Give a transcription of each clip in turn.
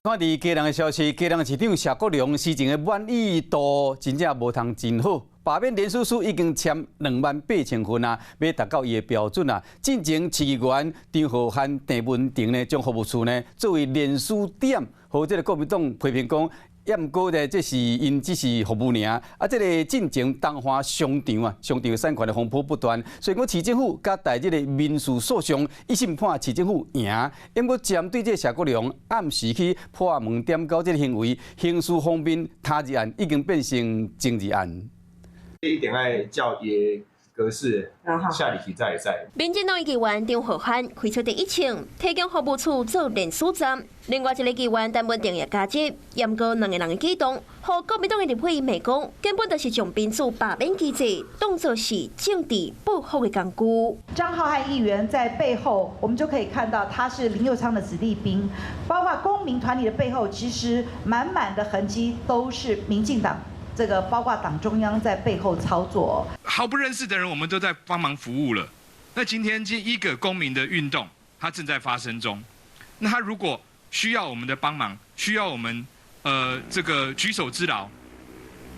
看伫基隆的消息，基隆市长谢国良事情的满意度真正无通真好。罢免连署书已经签28000份啊，要达到伊的标准啊。进前市议员张浩涵、郑文婷呢，将服务处呢作为连署点，和这个国民党批评讲。也毋过呢，这是因只是服务尔啊！这个进前东华商场啊，商场产权的风波不断，所以讲市政府甲在这个民事诉讼一审判市政府赢，因过针对这谢国良暗时去破门点交这个行为，刑事方面他日案已经变成政治案。这一点爱叫也格式，下礼期再赛。民进党议员张浩涵开出第一枪，提供服务处做连署站。另外一个议员陈文婷也加入，严过2个人的举动，和国民党的立委美讲，根本就是将民主罢免机制当作是政治报复的工具。张浩涵议员在背后，我们就可以看到他是林右昌的子弟兵，包括公民团体的背后，其实满满的痕迹都是民进党。这个包括党中央在背后操作，毫不认识的人，我们都在帮忙服务了。那今天一个公民的运动，它正在发生中。那他如果需要我们的帮忙，需要我们这个举手之劳，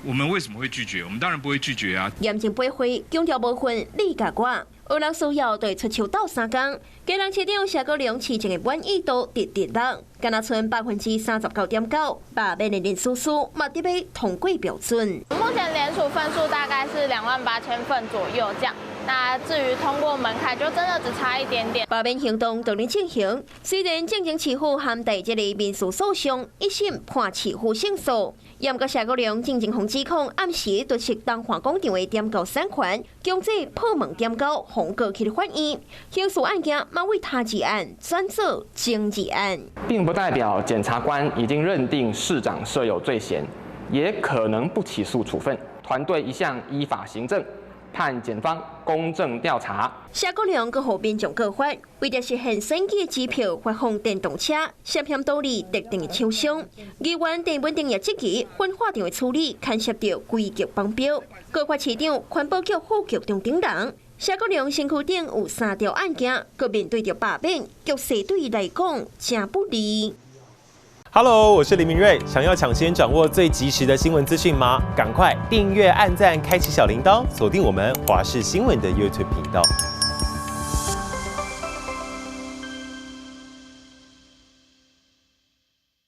我们为什么会拒绝？我们当然不会拒绝啊！严正驳回，强调无分你甲我。有人需要对出手斗3天，基隆市长谢国良市情的满意度直直落，敢若剩39.9%，罢免的连署书嘛得要通过标准。目前联署份数大概是28000份左右这样。那至于通过门槛，就真的只差一点点。罢免行动仍然进行，虽然正经市府含在这个民事诉讼一审判市府胜诉，也毋过谢国良正经方指控暗时夺取东华广场的点购产权，强制破门点购，红过去的反应。刑事案件嘛为他治案转做政治案，并不代表检察官已经认定市长设有罪嫌，也可能不起诉处分。团队一向依法行政。盼检方公正调查。谢国良个后边将告发，为的是现升级机票发放电动车，涉嫌道理特定的厂商。议员郑文婷也积极分法庭的处理，牵涉到规局绑标。告发市长、环保局副局长等人。谢国良身躯顶有3条案件，佮面对着罢免，局势对伊来讲真不利。Hello， 我是林明瑞。想要抢先掌握最及时的新闻资讯吗？赶快订阅、按赞、开启小铃铛，锁定我们华视新闻的 YouTube 频道。